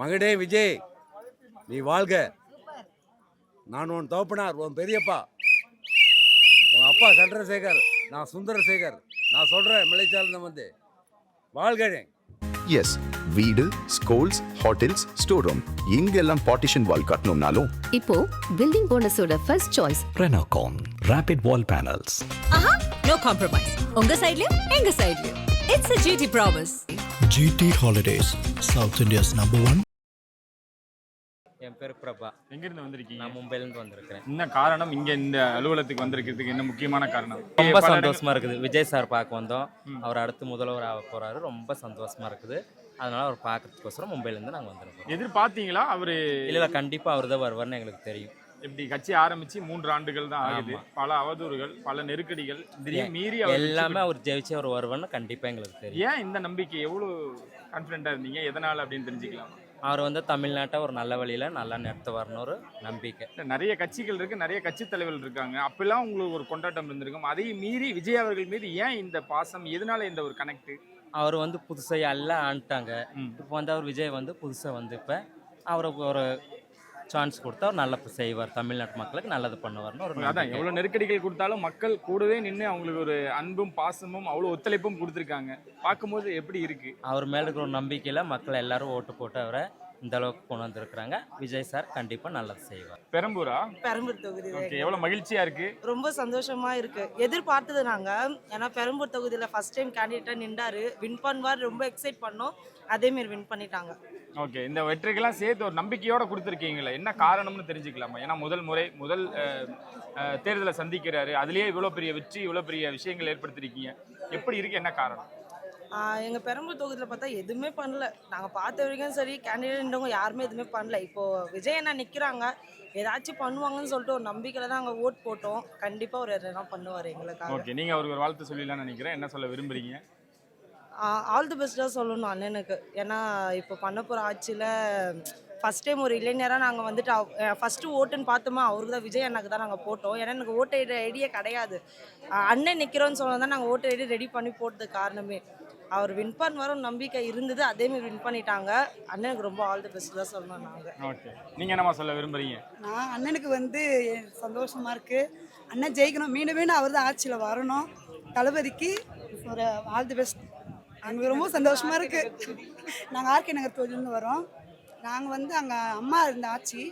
மகனே விஜய், நீ வாழ்க. நான் உன் தோப்பனார், உன் பெரியப்பா, உன் அப்பா சந்திரசேகர், நான் சுந்தரசேகர். நான் சொல்றேன் மலைச்சார்ந்த வந்து வாழ்கனே. எஸ், வீடு, ஸ்கூல்ஸ், ஹோட்டல்ஸ், ஸ்டோர் ரூம் இங்கெல்லாம் பார்ட்டிஷன் வால் கட்டணும்னாலும் இப்போ பில்டிங் போனஸோட first choice Renocon Rapid Wall Panels. ஆஹா, no compromise. உங்க சைடுலயும் எங்க சைடுலயும். It's a GT promise. GT Holidays, South India's #1. என் பேர் பிரபா. எங்கிருந்து வந்திருக்கீங்க? நான் மும்பைலேருந்து வந்திருக்கிறேன். என்ன காரணம் இங்க இந்த அலுவலகத்துக்கு வந்திருக்கிறதுக்கு என்ன முக்கியமான காரணம்? ரொம்ப சந்தோஷமா இருக்குது. விஜய் சார் பார்க்க வந்தோம். அவர் அடுத்து முதல்வர் ஆக போறாரு. ரொம்ப சந்தோஷமா இருக்குது. அதனால அவர் பார்க்கறதுக்கோசரம் மும்பைலேருந்து நாங்கள் வந்திருக்கோம். எதிர்பார்த்தீங்களா அவரு? இல்லை, கண்டிப்பாக அவர் தான் வருவார்னு எங்களுக்கு தெரியும். இப்படி கட்சி ஆரம்பிச்சு 3 ஆண்டுகள் தான் ஆகுது. பல அவதூறுகள், பல நெருக்கடிகள், இதையும் மீறி எல்லாமே அவர் ஜெயிச்சு அவர் வருவார்னு கண்டிப்பாக எங்களுக்கு தெரியும். ஏன் இந்த நம்பிக்கை, எவ்வளவு கான்ஃபிடென்ட்டா இருந்தீங்க, எதனால அப்படின்னு தெரிஞ்சுக்கலாம்? அவர் வந்து தமிழ்நாட்டை ஒரு நல்ல வழியில நல்லா நடத்த வரணும் ஒரு நம்பிக்கை. நிறைய கட்சிகள் இருக்கு, நிறைய கட்சி தலைவர்கள் இருக்காங்க. அப்பெல்லாம் உங்களுக்கு ஒரு கொண்டாட்டம் இருந்திருக்கும். அதையும் மீறி விஜய் அவர்கள் மீது ஏன் இந்த பாசம், எதனால இந்த ஒரு கனெக்ட்? அவர் வந்து புதுசாக எல்லாம் ஆண்டுட்டாங்க. இப்போ வந்து அவர் விஜய் வந்து புதுசாக வந்து இப்போ அவருக்கு ஒரு சான்ஸ் கொடுத்தா அவர் நல்லா செய்வார், தமிழ்நாட்டு மக்களுக்கு நல்லது பண்ணுவார்னு ஒரு அதான். எவ்வளவு நெருக்கடிகள் கொடுத்தாலும் மக்கள் கூடவே நின்று அவங்களுக்கு ஒரு அன்பும் பாசமும் அவ்வளோ ஒத்துழைப்பும் கொடுத்துருக்காங்க. பார்க்கும்போது எப்படி இருக்கு? அவர் மேல இருக்கிற ஒரு நம்பிக்கையில மக்கள் எல்லாரும் ஓட்டு போட்டு அவரை இந்த அளவுக்கு கொண்டு வந்திருக்கிறாங்க. விஜய் சார் கண்டிப்பா நல்லது செய்வார். பெரம்பூரா? பெரம்பூர் தொகுதி. எவ்வளவு மகிழ்ச்சியா இருக்கு? ரொம்ப சந்தோஷமா இருக்கு. எதிர்பார்த்தது நாங்க. ஏன்னா பெரம்பூர் தொகுதியில ஃபர்ஸ்ட் டைம் கேண்டிடேட்டா நின்றாரு, வின் பண்ணுவார், ரொம்ப எக்ஸைட் பண்ணோம். அதே மாதிரி வின் பண்ணிட்டாங்க. ஓகே, இந்த வெற்றிக்கெல்லாம் சேர்த்து ஒரு நம்பிக்கையோட கொடுத்துருக்கீங்களே, என்ன காரணம்னு தெரிஞ்சுக்கலாமா? ஏன்னா முதல் தேர்தலை சந்திக்கிறாரு, அதுலயே இவ்வளவு பெரிய வெற்றி, இவ்வளவு பெரிய விஷயங்கள் ஏற்படுத்திருக்கீங்க. எப்படி இருக்கு, என்ன காரணம்? எங்கள் பெரம்பூர் தொகுதியில் பார்த்தா எதுவுமே பண்ணல. நாங்கள் பார்த்த வரைக்கும் சரி, கேண்டிடேட்ன்றவங்க யாருமே எதுவுமே பண்ணல. இப்போது விஜய் அண்ணா நிற்கிறாங்க, ஏதாச்சும் பண்ணுவாங்கன்னு சொல்லிட்டு ஒரு நம்பிக்கையில் தான் நாங்கள் ஓட் போட்டோம். கண்டிப்பாக ஒரு எதனா பண்ணுவார் எங்களுக்காக. ஓகே, நீங்கள் அவருக்கு ஒரு வாழ்த்து சொல்லலாம்னு நினைக்கிறேன். என்ன சொல்ல விரும்புறீங்க? ஆல் தி பெஸ்ட்டாக சொல்லணும் அண்ணனுக்கு. ஏன்னா இப்போ பண்ண போகிற ஆட்சியில் ஃபஸ்ட் டைம் ஒரு இளைஞராக நாங்கள் வந்துட்டு ஃபஸ்ட்டு ஓட்டுன்னு பார்த்தோமா அவருக்கு தான், விஜய் அண்ணாக்கு தான் நாங்கள் போட்டோம். ஏன்னா எனக்கு ஓட்டு ஐடியே கிடையாது. அண்ணன் நிற்கிறோன்னு சொன்னால் தான் நாங்கள் ஓட்டு ஐடி ரெடி பண்ணி போட்டதுக்கு காரணமே. அவர் வின் பண்ணுவார் நம்பிக்கை இருந்தது, அதேமாதிரி வின் பண்ணிட்டாங்க. அண்ணனுக்கு ரொம்ப ஆல் தி பெஸ்ட் தான் சொல்லணும் நாங்கள். ஓகே, நீங்கள் என்னமா சொல்ல விரும்புறீங்க? நான் அண்ணனுக்கு வந்து சந்தோஷமாக இருக்குது. அண்ணன் ஜெயிக்கணும், மீண்டும் மீண்டும் அவர் தான் ஆட்சியில் வரணும். தளபதிக்கு ஒரு ஆல் தி பெஸ்ட். எங்களுக்கு ரொம்ப சந்தோஷமாக இருக்குது. நாங்கள் ஆர்கே நகர் தொகுதியிலேருந்து வரோம். நாங்கள் வந்து அங்கே அம்மா இருந்த ஆட்சி,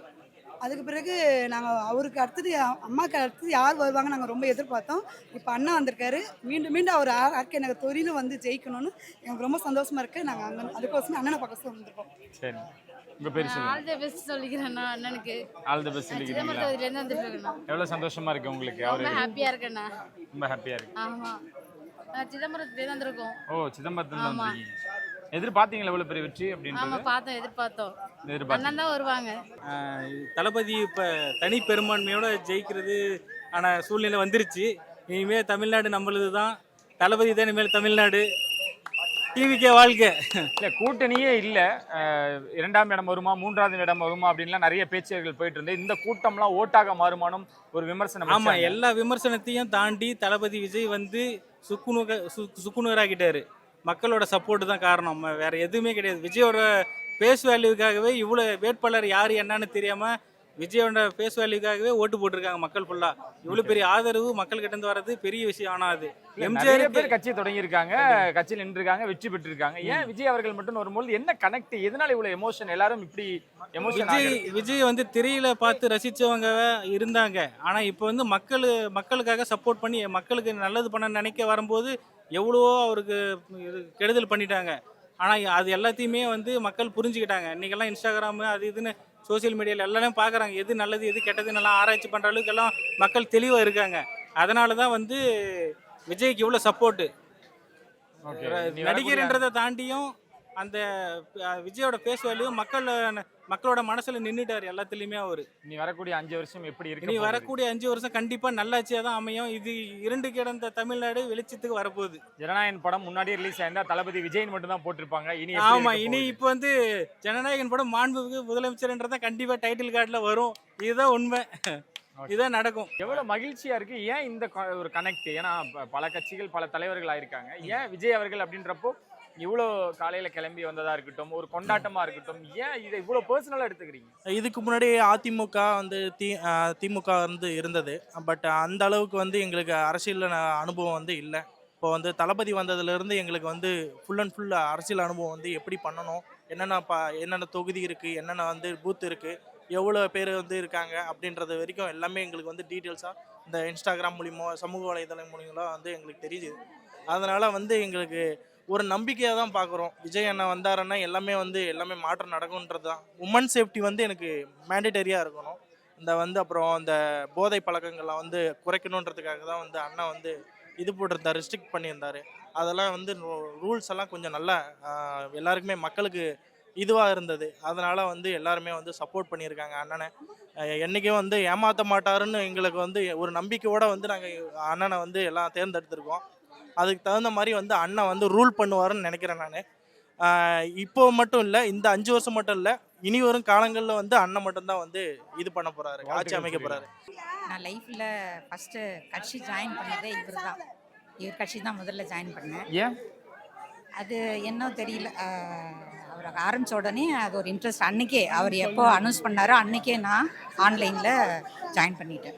அதுக்கு பிறகு நாங்கள் அவருக்கு அடுத்தது அம்மாவுக்கு அடுத்தது யார் வருவாங்க நாங்கள் ரொம்ப எதிர்பார்த்தோம். இப்போ அண்ணா வந்திருக்காரு, மீண்டும் மீண்டும் அவர் ஆர்கே நகர் தொகுதியிலும் வந்து ஜெயிக்கணும்னு எங்களுக்கு ரொம்ப சந்தோஷமாக இருக்குது. நாங்கள் அங்கே அதுக்கோசமே அண்ணனை பக்கம் வந்திருக்கோம். சரி, உங்கள் பேர் சொல்லுங்கள். ஆல் தி பெஸ்ட் சொல்லிக்கிறேன் அண்ணனுக்கு. ஆல் தி பெஸ்ட் சொல்லிக்கிறீங்களா? எவ்வளோ சந்தோஷமா இருக்கு உங்களுக்கு? ரொம்ப ஹாப்பியாக இருக்கேண்ணா. ரொம்ப ஹாப்பியாக இருக்கு. ஆமாம், சிதம்பரத்துலேயே வந்திருக்கோம். ஓ, சிதம்பரத்துல வந்தீங்க. எதிர்பார்த்தீங்களா இவ்வளவு பெரிய வெற்றி அப்படின்னு? ஆமாம், எதிர்பார்த்தோம். அண்ணன் தான் வருவாங்க. தளபதி இப்போ தனி பெரும்பான்மையோட ஜெயிக்கிறது ஆனால் சூழ்நிலை வந்துருச்சு. இனிமேல் தமிழ்நாடு நம்மளுது தான், தளபதி தான் இனிமேல் தமிழ்நாடு. டிவிக்கே வாழ்க. இல்லை, கூட்டணியே இல்லை, 2ஆம் இடம் வருமா 3ஆவது இடம் வருமா அப்படின்லாம் நிறைய பேச்சுகள் போயிட்டு இருந்தது. இந்த கூட்டம்லாம் ஓட்டாக மாறுமானும் ஒரு விமர்சனம். ஆமாம், எல்லா விமர்சனத்தையும் தாண்டி தளபதி விஜய் வந்து சுக்குநூறாக்கிட்டாரு. மக்களோட சப்போர்ட் தான் காரணம், வேற எதுவுமே கிடையாது. விஜயோட பேஸ் வேல்யூக்காகவே இவ்வளோ வேட்பாளர் யார் என்னன்னு தெரியாம விஜயோட பேஸ் வேல்யூக்காகவே ஓட்டு போட்டிருக்காங்க மக்கள் ஃபுல்லா. இவ்வளவு பெரிய ஆதரவு மக்கள் கிட்ட இருந்து வர்றது பெரிய விஷயம். ஆனா அது எம்ஜிஆர் பேர் கட்சி தொடங்கி இருக்காங்க, கட்சியில் நின்றுருக்காங்க, வெற்றி பெற்று இருக்காங்க. ஏன் விஜய் அவர்கள் மட்டும் வரும்போது என்ன கனெக்ட், எதனால இவ்வளவு எமோஷன், எல்லாரும் இப்படி எமோஷன்? விஜய் வந்து திரையில பார்த்து ரசிச்சவங்க இருந்தாங்க. ஆனா இப்போ வந்து மக்களுக்காக சப்போர்ட் பண்ணி மக்களுக்கு நல்லது பண்ண நினைக்க வரும்போது எவ்வளவோ அவருக்கு கெடுதல் பண்ணிட்டாங்க. ஆனால் அது எல்லாத்தையுமே வந்து மக்கள் புரிஞ்சுக்கிட்டாங்க. இன்றைக்கெல்லாம் இன்ஸ்டாகிராமு அது இதுன்னு சோசியல் மீடியாவில் எல்லாமே பார்க்குறாங்க, எது நல்லது எது கெட்டது நல்லா ஆராய்ச்சி பண்ணுற அளவுக்கு எல்லாம் மக்கள் தெளிவாக இருக்காங்க. அதனால தான் வந்து விஜய்க்கு இவ்வளோ சப்போர்ட்டு. நடிகர்ன்றதை தாண்டியும் அந்த விஜயோட பேஸ் வேல்யூ மக்களோட மனசுல நின்றுட்டாரு எல்லாத்துலேயுமே அவரு. நீ வரக்கூடிய 5 வருஷம் எப்படி இருக்கு? நீ வரக்கூடிய 5 வருஷம் கண்டிப்பா நல்லாட்சியா தான் அமையும். இது இருண்டு கிடந்த தமிழ்நாடு வெளிச்சத்துக்கு வரப்போகுது. ஜனநாயகன் படம் முன்னாடியே ரிலீஸ் ஆயிருந்தா தளபதி விஜய் மட்டும் தான் போட்டிருப்பாங்க. இனி இப்போ வந்து ஜனநாயகன் படம் மாண்புமிகு முதலமைச்சர்ன்றதான் கண்டிப்பா டைட்டில் கார்டில் வரும். இதுதான் உண்மை, இதுதான் நடக்கும். எவ்வளவு மகிழ்ச்சியா இருக்கு. ஏன் இந்த ஒரு கனெக்ட்? ஏன்னா பல கட்சிகள் பல தலைவர்கள் ஆயிருக்காங்க, ஏன் விஜய் அவர்கள் அப்படின்றப்போ இவ்வளோ காலையில கிளம்பி வந்ததா இருக்கட்டும், ஒரு கொண்டாட்டமா இருக்கட்டும், ஏன் இதை இவ்வளோ பர்சனலா எடுத்துக்கிறீங்க? இதுக்கு முன்னாடி அதிமுக வந்து திமுக வந்து இருந்தது. பட் அந்த அளவுக்கு வந்து எங்களுக்கு அரசியல் அனுபவம் வந்து இல்லை. இப்போ வந்து தளபதி வந்ததுலேருந்து எங்களுக்கு வந்து ஃபுல் அண்ட் ஃபுல் அரசியல் அனுபவம் வந்து எப்படி பண்ணணும், என்னென்ன தொகுதி இருக்குது, என்னென்ன வந்து பூத் இருக்குது, எவ்வளோ பேர் வந்து இருக்காங்க அப்படின்றது வரைக்கும் எல்லாமே எங்களுக்கு வந்து டீட்டெயில்ஸாக இந்த இன்ஸ்டாகிராம் மூலிமா, சமூக வலைதளம் மூலியமாக வந்து எங்களுக்கு தெரியுது. அதனால் வந்து எங்களுக்கு ஒரு நம்பிக்கையாக தான் பார்க்குறோம். விஜய் அண்ணா வந்தாருன்னா எல்லாமே மாற்றம் நடக்கும்ன்றது தான். உமன் சேஃப்டி வந்து எனக்கு மேண்டேட்டரியாக இருக்கணும். அப்புறம் இந்த போதை பழக்கங்களை வந்து குறைக்கணுன்றதுக்காக தான் வந்து அண்ணா வந்து இது போட்டிருந்தார், ரெஸ்ட்ரிக்ட் பண்ணியிருந்தார். அதெல்லாம் வந்து ரூல்ஸ் எல்லாம் கொஞ்சம் நல்லா எல்லாருக்குமே மக்களுக்கு இதுவாக இருந்தது. அதனால் வந்து எல்லாருமே வந்து சப்போர்ட் பண்ணியிருக்காங்க அண்ணனை. என்றைக்கும் வந்து ஏமாற்ற மாட்டாருன்னு எங்களுக்கு வந்து ஒரு நம்பிக்கையோடு வந்து நாங்கள் அண்ணனை வந்து எல்லாம் தேர்ந்தெடுத்திருக்கோம். அதுக்கு தகுந்த மாதிரி வந்து அண்ணன் வந்து ரூல் பண்ணுவாருன்னு நினைக்கிறேன் நான். இப்போ மட்டும் இல்லை, இந்த 5 வருஷம் மட்டும் இல்லை, இனி வரும் காலங்களில் வந்து அண்ணன் மட்டும்தான் வந்து இது பண்ண போகிறாரு, ஆட்சி அமைக்க போகிறாரு. நான் லைஃப்பில் ஃபஸ்ட்டு கட்சி ஜாயின் பண்ணதே இவர் தான். இவர் கட்சி தான் முதல்ல ஜாயின் பண்ணேன். ஏன் அது என்ன தெரியல, அவர் ஆரம்பித்த உடனே அது ஒரு இன்ட்ரெஸ்ட். அன்றைக்கே அவர் எப்போ அனௌன்ஸ் பண்ணாரோ அன்றைக்கே நான் ஆன்லைனில் ஜாயின் பண்ணிட்டேன்.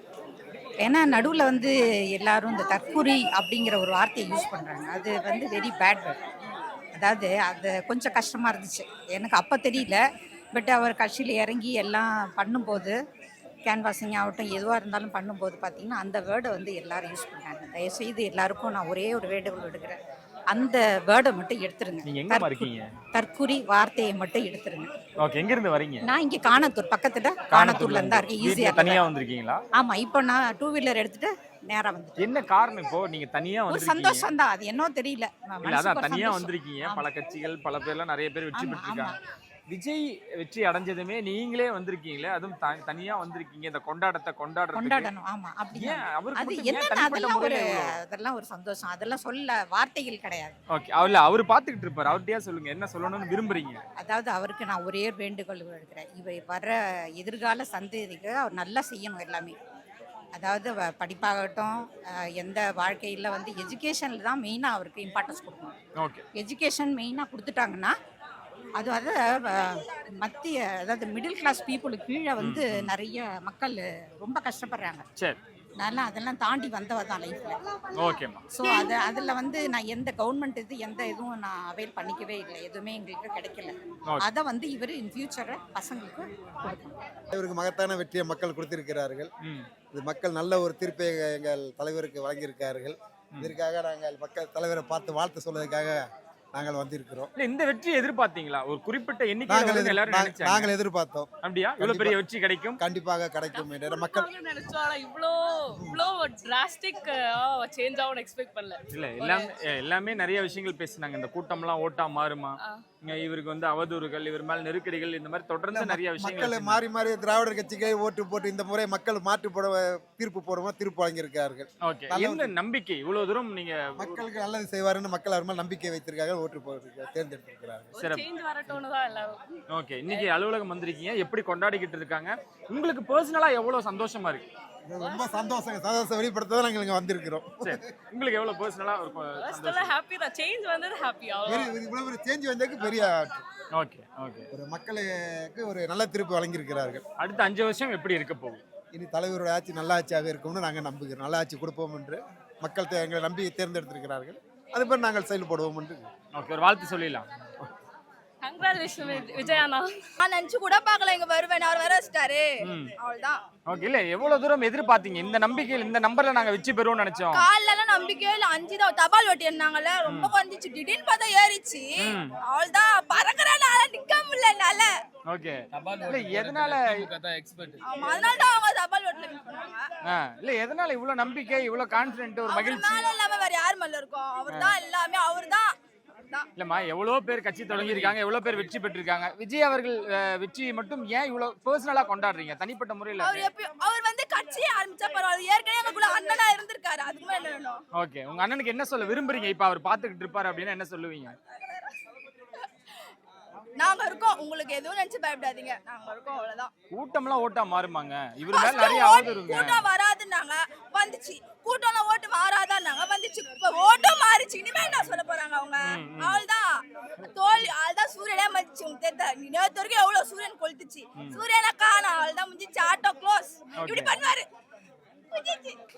ஏன்னா நடுவில் வந்து எல்லாரும் இந்த தற்கொலை அப்படிங்கிற ஒரு வார்த்தையை யூஸ் பண்ணுறாங்க. அது வந்து வெரி பேட் வேர்ட். அதாவது அது கொஞ்சம் கஷ்டமாக இருந்துச்சு எனக்கு, அப்போ தெரியல. பட் அவர் கட்சியில் இறங்கி எல்லாம் பண்ணும்போது, கேன்வாசிங் ஆகட்டும் எதுவாக இருந்தாலும் பண்ணும்போது பார்த்திங்கன்னா அந்த வேர்டை வந்து எல்லோரும் யூஸ் பண்ணாங்க. தயவுசெய்து எல்லாருக்கும் நான் ஒரே ஒரு வேண்டுகோள் எடுக்கிறேன், அந்த வேர்டை மட்டும் எடுத்துருங்க. நீங்க எங்க இருக்கீங்க? தற்குறி வார்த்தையை மட்டும் எடுத்துருங்க. ஓகே, எங்க இருந்து வரீங்க? நான் இங்கே காணத்தூர் பக்கத்துல, காணத்தூர்ல இருந்தா இருக்கேன். ஈஸியா தனியா வந்திருக்கீங்களா? ஆமா, இப்போ நான் 2 வீலர் எடுத்துட்டு நேரா வந்துட்டேன். என்ன காரணம் இப்போ நீங்க தனியா ஒரு வந்திருக்கீங்க? சந்தோஷம் தான், அது என்னோ தெரியல. இல்ல அதான் தனியா வந்திருக்கீங்க. பல கட்சிகள் பல பேர்லாம் நிறைய பேர் வெற்றி பெற்றிருக்காங்க. விஜய் வெற்றி அடைஞ்சதுமே நீங்களே வந்திருக்கீங்களே, அதுவும் தனியா வந்திருக்கீங்க. இந்த கொண்டாட்டத்தை கொண்டாடணும். ஆமா, அப்படியே அது என்ன, அதெல்லாம் ஒரு சந்தோஷம். அதெல்லாம் சொல்ல வார்த்தைகள் கிடையாது. ஓகே, அவர் பாத்துக்கிட்டு இருப்பாரு, அவர்கிட்டயா சொல்லுங்க என்ன சொல்லணும்னு விரும்புறீங்க. அதாவது அவருக்கு நான் ஒரே வேண்டுகோள் எடுக்கிறேன், இவை வர எதிர்கால சந்ததிக்கு அவர் நல்லா செய்யணும் எல்லாமே. அதாவது படிப்பாகட்டும், எந்த வாழ்க்கையில் வந்து எஜுகேஷனில் தான் மெயினாக அவருக்கு இம்பார்ட்டன்ஸ் கொடுக்கணும். ஓகே, எஜுகேஷன் மெயினாக கொடுத்துட்டாங்கன்னா அது மத்திய, அதாவது மிடில் கிளாஸ் பீப்புளுக்கு கீழே வந்து நிறைய மக்கள் ரொம்ப கஷ்டப்படுறாங்க. சரி, நல்லா அதெல்லாம் தாண்டி வந்தவ தான் லைஃப்பில். ஓகேம்மா. ஸோ அதில் வந்து நான் எந்த கவர்மெண்ட் எதுவும் நான் அவைல் பண்ணிக்கவே இல்லை, எதுவுமே எங்களுக்கு கிடைக்கல. அதை வந்து இவர் இன் ஃபியூச்சரை பசங்களுக்கு கொடுக்கணும். இவருக்கு மகத்தான வெற்றியை மக்கள் கொடுத்திருக்கிறார்கள். இது மக்கள் நல்ல ஒரு தீர்ப்பை எங்கள் தலைவருக்கு வழங்கியிருக்கார்கள். இதற்காக நாங்கள் மக்கள் தலைவரை பார்த்து வாழ்த்து சொல்வதற்காக நாங்கள் வந்திருக்கிறோம். இந்த வெற்றியை எதிர்பார்த்தீங்களா? ஒரு குறிப்பிட்ட எண்ணிக்கையில் எல்லாரும் நினைச்சாங்க. நாங்கள் எதிர்பார்த்தோம். அப்படியா? இவ்வளவு பெரிய வெற்றி கிடைக்கும், கண்டிப்பாக கிடைக்கும் மக்கள் நினைச்சோம். இவ்வளோ டிராஸ்டிக் சேஞ்ச் ஆகும் எக்ஸ்பெக்ட் பண்ணல. இல்ல எல்லாமே நிறைய விஷயங்கள் பேசினாங்க. இந்த கூட்டம்லாம் ஓட்டா மாறுமா, இவருக்கு வந்து அவதூறுகள், இவர் மேல் நெருக்கடிகள், இந்த மாதிரி தொடர்ந்து நிறைய விஷயங்கள் மாறி மாறி திராவிடர் கட்சிக்கு ஓட்டு போட்டு இந்த முறை மக்கள் தீர்ப்பு போடுவோம், தீர்ப்பு வழங்கியிருக்கார்கள். ஓகே, என்ன நம்பிக்கை இவ்வளவு தூரம் நீங்க மக்களுக்கு நல்லது செய்வாருன்னு மக்கள் அவர் மேல் நம்பிக்கை வைத்திருக்காங்க, ஓட்டு போட்டு தேர்ந்தெடுத்திருக்கிறார்கள். ஓகே, இன்னைக்கு அலுவலகம் வந்திருக்கீங்க, எப்படி கொண்டாடிக்கிட்டு இருக்காங்க? உங்களுக்கு பர்சனலா எவ்வளவு சந்தோஷமா இருக்கு? ரொம்ப சந்தோஷம் வெளிப்படுத்த நாங்கள் இங்க வந்திருக்கிறோம். சரி, உங்களுக்கு எவ்வளவு பர்சனலா ஹாப்பி தான், சேஞ்ச் வந்தது ஹாப்பி. இவ்வளவு ஒரு சேஞ்ச் வந்ததுக்கு பெரிய. ஓகே ஓகே, ஒரு மக்களுக்கு ஒரு நல்ல தீர்ப்பு வழங்கி இருக்கிறார்கள். அடுத்த 5 வருஷம் எப்படி இருக்க போகுது? இனி தலைவரோட ஆட்சி நல்ல ஆட்சியாக இருக்கும்னு நாங்கள் நம்புகிறோம். நல்ல ஆட்சி கொடுப்போம் என்று மக்கள் எங்களை நம்பி தேர்ந்தெடுத்திருக்கிறார்கள். அது பேர் நாங்கள் செயல்படுவோம் என்று. ஓகே, ஒரு வாழ்த்து சொல்லிடலாம். கங்க்ராச்சுலேஷன் விஜய் அண்ணா. நான் நினைச்சு கூட பார்க்கல இங்க வருவேன், அவர் வர வச்சிட்டாரு, அவ்வளவுதான். ஓகே, இல்ல எவ்வளவு தூரம் எதிர்பார்த்தீங்க? இந்த நம்பிக்கையில் இந்த நம்பர்ல நாங்க வெற்றி பெறுவோம்னு நினைச்சோம். காலையில நம்பிக்கையே இல்ல, 5 தான் தபால் ஓட்டி இருந்தாங்கல்ல, ரொம்ப குறைஞ்சிச்சு. திடீர்னு பார்த்தா ஏறிச்சு, அவ்வளவுதான். பறக்கறனால நிக்க முடியல என்னால. ஓகே, இல்ல எதனால அதனால தான் அவங்க தபால் ஓட்டல மிஸ் பண்ணாங்க. இல்ல எதனால இவ்வளவு நம்பிக்கை, இவ்வளவு கான்ஃபிடென்ட், ஒரு மகிழ்ச்சி? மேல இல்லாம வேற யார் மேல இருக்கும்? அவர்தான் எல்லாமே, அவர்தான். இல்லம்மா, எவ்வளவு பேர் கட்சி தொடங்கி இருக்காங்க, எவ்வளவு பேர் வெற்றி பெற்றிருக்காங்க. விஜய் அவர்கள் வெற்றி மட்டும் ஏன் இவ்வளவு பர்சனலா கொண்டாடுறீங்க, தனிப்பட்ட முறையில்? அவர் வந்து கட்சியை ஆரம்பிச்சா பரவாயில்ல, ஏற்கனவே எங்களுக்குள்ள அண்ணனா இருந்திருக்காரு, அதுக்கு மேல என்ன வேணும்? ஓகே, உங்க அண்ணனுக்கு என்ன சொல்ல விரும்புறீங்க? இப்ப அவர் பாத்துக்கிட்டு இருப்பாரு அப்படின்னா என்ன சொல்லுவீங்க? நாங்க இருக்கோம், உங்களுக்கு எதுவும் நினைச்சு பயப்படாதீங்க, நாங்க இருக்கோம், அவ்வளவுதான். கூட்டம்லாம் ஓட்டா மாறுமாங்க? இவர் மேல நிறைய அவதூறுங்க. கூட்டம் வராதுன்னாங்க, வந்துச்சு. கூட்டம்லாம் ஓட்டு மாறாதான்னாங்க, வந்துச்சு. இப்ப ஓட்டும் மாறிச்சு. இனிமே என்ன சொல்ல போறாங்க அவங்க? அவள்தான் தோல், அவள்தான் சூரியனே மதிச்சு. உங்க தெரியல, நேற்று வரைக்கும் எவ்வளவு சூரியன் கொளுத்துச்சு. சூரியனை காணோம், அவள்தான் முடிஞ்சிச்சு. Auto close. இப்படி பண்ணுவாரு.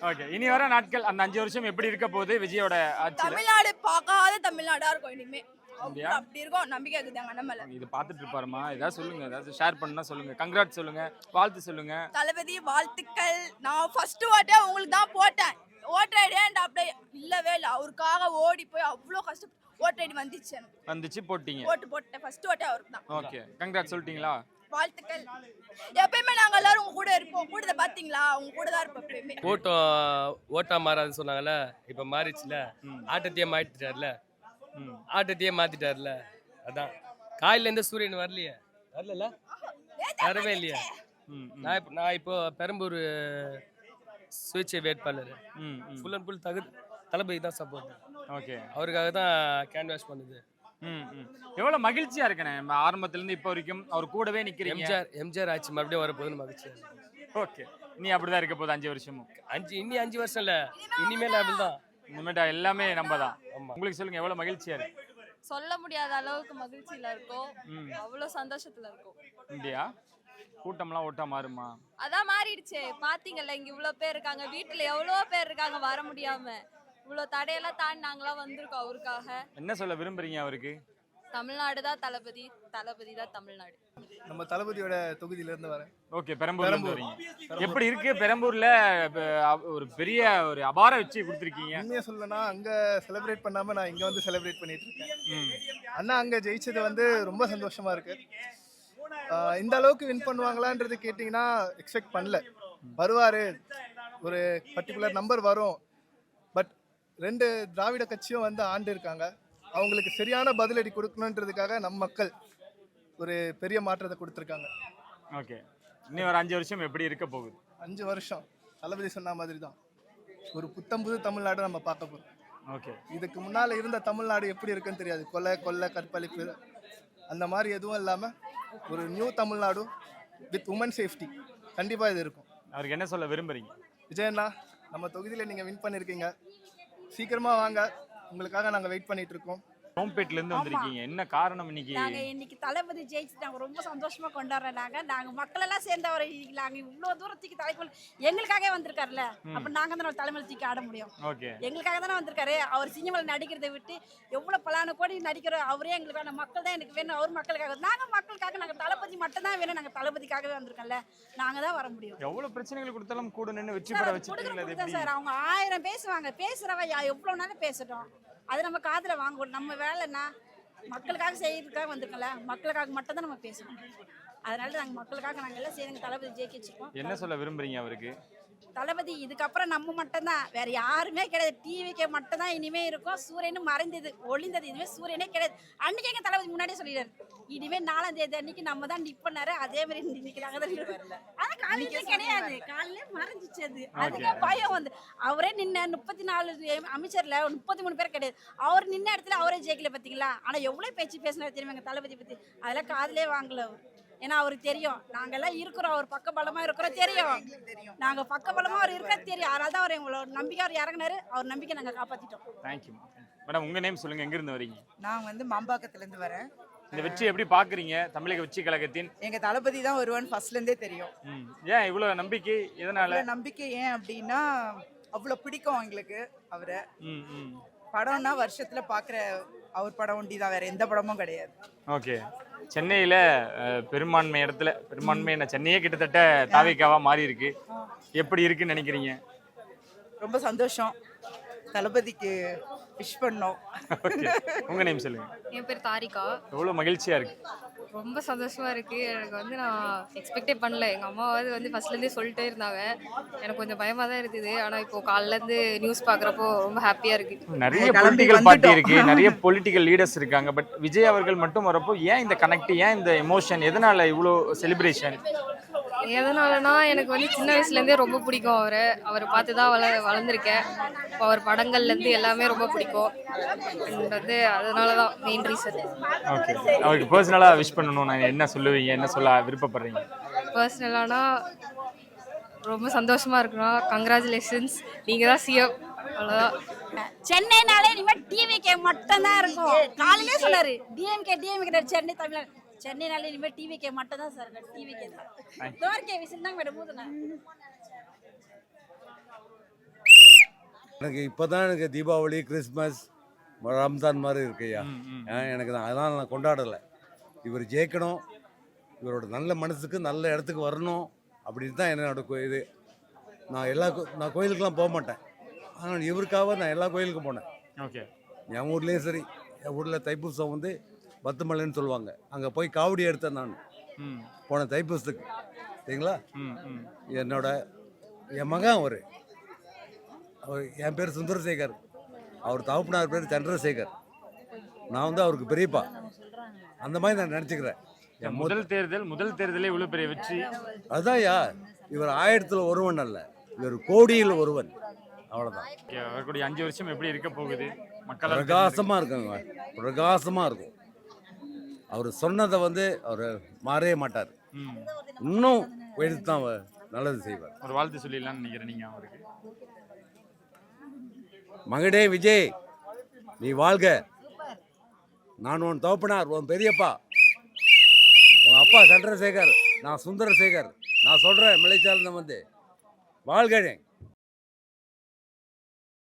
ஓகே, இனி வர நாட்கள் அந்த 5 வருஷம் எப்படி இருக்க போகுது விஜயோட ஆட்சியில? தமிழ்நாடு பார்க்காத தமிழ்நாடா இருக்கும் இனிமே. அப்படியா? அப்படி இருக்கும், நம்பிக்கை இருக்குது எங்க அண்ணன் மேல. இது பார்த்துட்டு இருப்பாருமா? ஏதாவது சொல்லுங்க, ஏதாவது ஷேர் பண்ணா சொல்லுங்க. கங்க்ராட் சொல்லுங்க, வாழ்த்து சொல்லுங்க. தளபதி வாழ்த்துக்கள். நான் ஃபர்ஸ்ட் ஓட்டே உங்களுக்கு தான் போட்டேன். ஓட்டர் ஐடி அப்படியே இல்லவே இல்லை. அவருக்காக ஓடி போய் அவ்வளோ கஷ்டம். ஓட்டர் ஐடி வந்துச்சு எனக்கு. வந்துச்சு, போட்டீங்க? ஓட்டு போட்டேன். ஃபர்ஸ்ட் ஓட்டே அவருக்கு தான். ஓகே, கங்க்ராட் சொல்லிட்டீங்களா? வாழ்த்துக்கள். எப்பயுமே நாங்க எல்லாரும் உங்க கூட இருப்போம். கூடத பாத்தீங்களா? உங்க கூட தான் இருப்போம் எப்பயுமே. ஓட்டா மாறாதுன்னு சொன்னாங்கல்ல, இப்போ மாறிச்சுல. ஆட்டத்தையே மாற்றிட்டார்ல, ஆட்டத்தையே மாத்திட்டார்ல. அதான் காலையில இருந்து சூரியன் வரலையே, வரவே இல்லையா? நான் இப்போ பெரம்பூர் சுயேட்சை வேட்பாளர். ஃபுல் அண்ட் ஃபுல் தளபதி தான் சப்போர்ட். ஓகே, அவருக்காக தான் கேன்வாஸ் பண்ணுது. எவ்வளவு மகிழ்ச்சியா இருக்கேன் ஆரம்பத்துல இருந்து இப்போ வரைக்கும் அவர் கூடவே நிக்கிறீங்க. எம்ஜிஆர் ஆட்சி மறுபடியும் வரப்போகுதுன்னு மகிழ்ச்சியா இருக்கு. ஓகே, நீ அப்படிதான் இருக்க போகுது 5 வருஷமும்? இனி 5 வருஷம் இல்ல, இனிமேல் அப்படிதான். இனிமேட்டா எல்லாமே நம்ம தான். உங்களுக்கு சொல்லுங்க, எவ்வளவு மகிழ்ச்சியா இருக்கு? சொல்ல முடியாத அளவுக்கு மகிழ்ச்சியில இருக்கோம். அவ்வளவு சந்தோஷத்துல இருக்கோம். இந்தியா கூட்டம்லாம் ஓட்டா மாறுமா? அதான் மாறிடுச்சே, பாத்தீங்கல்ல, இங்க இவ்வளவு பேர் இருக்காங்க, வீட்டுல எவ்வளவு பேர் இருக்காங்க வர முடியாம. இவ்வளவு தடையெல்லாம் தாண்டி நாங்களாம் வந்திருக்கோம் அவருக்காக. என்ன சொல்ல விரும்புறீங்க அவருக்கு? தமிழ்நாடு தான் தளபதி, தளபதி தான் தமிழ்நாடு. நம்ம தளபதியோட தொகுதியில இருந்து வரேன். ஓகே, பெரம்பூர்ல இருந்து வரீங்க. எப்படி இருக்கு பெரம்பூர்ல? ஒரு பெரிய ஒரு அபார வச்சு கொடுத்துருக்கீங்க. உண்மையா சொல்லனா, அங்க செலிப்ரேட் பண்ணாம நான் இங்க வந்து செலிப்ரேட் பண்ணிட்டு இருக்கேன். அண்ணா அங்க ஜெயிச்சது வந்து ரொம்ப சந்தோஷமா இருக்கு. இந்த அளவுக்கு வின் பண்ணுவாங்களான்றது கேட்டிங்கன்னா எக்ஸ்பெக்ட் பண்ணல. வருவாரு, ஒரு பர்டிகுலர் நம்பர் வரும். பட் 2 திராவிட கட்சியும் வந்து ஆண்டு இருக்காங்க. அவங்களுக்கு சரியான பதிலடி கொடுக்கணுன்றதுக்காக நம்ம மக்கள் ஒரு பெரிய மாற்றத்தை கொடுத்துருக்காங்க. ஓகே, இன்னும் ஒரு 5 வருஷம் எப்படி இருக்க போகுது? 5 வருஷம் தளபதி சொன்ன மாதிரி தான் ஒரு புத்தம்புது தமிழ்நாடு நம்ம பார்க்க போகிறோம். ஓகே, இதுக்கு முன்னால் இருந்த தமிழ்நாடு எப்படி இருக்குன்னு தெரியாது. கொலை கற்பழிப்பு அந்த மாதிரி எதுவும் இல்லாமல் ஒரு new Tamil Nadu with women safety கண்டிப்பாக இது இருக்கும். அவருக்கு என்ன சொல்ல விரும்புறீங்க? விஜயண்ணா, நம்ம தொகுதியில் நீங்கள் வின் பண்ணியிருக்கீங்க, சீக்கிரமாக வாங்க, உங்களுக்காக நாங்கள் வெயிட் பண்ணிட்டு இருக்கோம். ஹோம்பேட்ல இருந்து வந்திருக்கீங்க, என்ன காரணம் இன்னைக்கு? நாங்க இன்னைக்கு தளபதி ஜெயிச்சு நாங்க ரொம்ப சந்தோஷமா கொண்டாடுறோம். நாங்க மக்கள் எல்லாம் சேர்ந்து அவரை நாங்க இவ்வளவு தூரத்துக்கு தலைக்குள் எங்களுக்காக வந்திருக்காருல்ல, அப்ப நாங்க தான் தலைமையில தூக்கி ஆட முடியும். ஓகே, எங்களுக்காக தானே வந்திருக்காரு. அவர் சினிமாவில் நடிக்கிறதை விட்டு எவ்வளவு பலான கோடி நடிக்கிறோம். அவரே எங்களுக்கான மக்கள் தான் எனக்கு வேணும். அவர் மக்களுக்காக, நாங்க மக்களுக்காக, நாங்க தளபதி மட்டும் தான் வேணும். நாங்க தளபதிக்காகவே வந்திருக்கோம்ல, நாங்க தான் வர முடியும். எவ்வளவு பிரச்சனைகள் கொடுத்தாலும் கூட நின்று வெற்றி பெற வச்சிருக்கீங்களா சார்? அவங்க 1000 பேசுவாங்க, பேசுறவ எவ்வளவு நாளும் பேசட்டும், அது நம்ம காதுல வாங்கணும். நம்ம வேலைன்னா மக்களுக்காக செய்யறதுக்காக வந்திருக்கல, மக்களுக்காக மட்டும் தான் நம்ம பேசணும். அதனால நாங்கள் மக்களுக்காக நாங்கள் எல்லாம் செய்யுங்க, தளபதி ஜெயிக்க வச்சுருக்கோம். என்ன சொல்ல விரும்புறீங்க அவருக்கு? தளபதி இதுக்கப்புறம் நம்ம மட்டும்தான், வேற யாருமே கிடையாது. டிவிக்கு மட்டும் தான் இனிமே இருக்கும். சூரியனும் மறைந்தது ஒளிந்தது, இனிமே சூரியனே கிடையாது. அன்னைக்கு எங்க தளபதி முன்னாடியே சொல்லிடுறாரு, இனிமே 4ஆம் தேதி அன்னைக்கு நம்ம தான் நிப்பனாரு. அதே மாதிரி இன்னைக்கு நாங்க தான் நிற்போம். ஆனா காலையில கிடையாது, காலையில மறைஞ்சிச்சு. அதுக்கு பயம் வந்து அவரே நின்ன 34 அமைச்சர்ல 33 பேர் கிடையாது. அவர் நின்ன இடத்துல அவரே ஜெயிக்கல, பாத்தீங்களா? ஆனா எவ்வளவு பேச்சு பேசினாரு தெரியுமா எங்க தளபதி பத்தி? அதெல்லாம் காதலே வாங்கல அவர். ஏன்னா அவருக்கு தெரியும் நாங்கெல்லாம் இருக்கிறோம், அவர் பக்கபலமா இருக்கிறோம் தெரியும். நாங்க பக்கபலமா அவர் இருக்க தெரியும். அதனால தான் அவர் எங்களோட நம்பிக்கை அவர் இறங்கினாரு. அவர் நம்பிக்கை நாங்க காப்பாத்திட்டோம். Thank you madam. உங்க நேம் சொல்லுங்க, எங்க இருந்து வரீங்க? நான் வந்து மாம்பாக்கத்துல இருந்து வரேன். இந்த வெற்றி எப்படி பாக்குறீங்க தமிழக வெற்றி கழகத்தின்? எங்க தளபதி தான் வருவான்னு ஃபர்ஸ்ட்ல இருந்தே தெரியும். ஏன் இவ்வளவு நம்பிக்கை? எதனால நம்பிக்கை? ஏன் அப்படின்னா அவ்வளவு பிடிக்கும் எங்களுக்கு அவரை. படம்னா வருஷத்துல பாக்குற அவர் படம் ஒண்டி தான், வேற எந்த படமும் கிடையாது. ஓகே, சென்னையில பெரும்பான்மை இடத்துல, பெரும்பான்மை என்ன சென்னையே கிட்டத்தட்ட தாவேக்காவா மாறி இருக்கு, எப்படி இருக்குன்னு நினைக்கிறீங்க? ரொம்ப சந்தோஷம், தளபதிக்கு விஷ் பண்ணோம். உங்க நேம் சொல்லுங்க. என் பேர் தாரிகா. எவ்வளவு மகிழ்ச்சியா இருக்கு? ரொம்ப சந்தோஷமா இருக்கு. எனக்கு வந்து நான் எக்ஸ்பெக்டே பண்ணல. எங்க அம்மாவது வந்து ஃபர்ஸ்ட்ல இருந்தே சொல்லிட்டே இருந்தாங்க. எனக்கு கொஞ்சம் பயமா தான் இருக்குது. ஆனா இப்போ காலைல இருந்து நியூஸ் பாக்குறப்போ ரொம்ப ஹாப்பியா இருக்கு. நிறைய பொலிட்டிக்கல் பார்ட்டி இருக்கு, நிறைய பொலிட்டிக்கல் லீடர்ஸ் இருக்காங்க. பட் விஜய் அவர்கள் மட்டும் வரப்போ ஏன் இந்த கனெக்ட், ஏன் இந்த எமோஷன், எதனால இவ்வளோ செலிப்ரேஷன்? எதனாலனா எனக்கு வந்து சின்ன வயசுலேருந்தே ரொம்ப பிடிக்கும் அவரை பார்த்து தான் வளர்ந்துருக்கேன். இப்போ அவர் படங்கள்லேருந்து எல்லாமே ரொம்ப பிடிக்கும். அண்ட் வந்து அதனால தான் மெயின் ரீசன். ஓகே, அவருக்கு பர்சனலாக விஷ் பண்ணணும் நான் என்ன சொல்லுவீங்க, என்ன சொல்ல விருப்பப்படுறீங்க? பர்சனலானா ரொம்ப சந்தோஷமாக இருக்கணும். கங்க்ராச்சுலேஷன்ஸ், நீங்கள் தான் சிஎம். அவ்வளோதான். சென்னைனாலே இனிமேல் டிவிகே மட்டும் தான் இருக்கும். காலையிலே சொன்னாரு டிஎம்கே சென்னை தமிழ். சென்னைனாலே இனிமேல் டிவிகே மட்டும் தான் சார். டிவிகே தான் தோர்கே விசில் தான் மேடம் மூதுனா. எனக்கு இப்போ தான் எனக்கு தீபாவளி, கிறிஸ்மஸ், ரம்ஜான் மாதிரி இருக்குய்யா. எனக்கு தான் அதெல்லாம் நான் கொண்டாடலை. இவர் ஜெயிக்கணும், இவரோட நல்ல மனசுக்கு நல்ல இடத்துக்கு வரணும் அப்படின்னு தான் என்னோட இது. நான் கோயிலுக்கெல்லாம் போக மாட்டேன். ஆனால் இவருக்காக நான் எல்லா கோயிலுக்கும் போனேன். ஓகே, என் ஊர்லேயும் சரி, என் ஊரில் தைப்பூசம் வந்து பத்துமலைன்னு சொல்லுவாங்க. அங்கே போய் காவடி எடுத்தேன் நான் போன தைப்பூசத்துக்கு. சரிங்களா? என் மகன் அவர் என் பேர் சுந்தரசேகர், அவர் தகப்பனார் பேர் சந்திரசேகர். நான் வந்து அவருக்கு பெரியப்பா, அந்த மாதிரி நான் நினச்சிக்கிறேன். என் முதல் தேர்தலே இவ்வளோ பெரிய வெற்றி. அதுதான்யா, இவர் 1000ல் ஒருவன் அல்ல, இவர் கோடியில் ஒருவன். அவ்வளோதான். அவருடைய 5 வருஷம் எப்படி இருக்க போகுது? மக்கள் பிரகாசமாக இருக்குங்க, பிரகாசமாக இருக்கும். அவர் சொன்னதை வந்து அவர் மாறவே மாட்டார். இன்னும் எடுத்து தான் நல்லது செய்வார். ஒரு வாழ்த்து சொல்லிடலாம்னு நினைக்கிறேன் நீங்கள் அவருக்கு. மகடே விஜய், நீ வாழ்க. நான் உன் தகப்பனார், உன் பெரியப்பா, உன் அப்பா சந்திரசேகர், நான் சுந்தரசேகர். நான் சொல்கிறேன், மலைச்சாலந்தம் வந்து வாழ்க.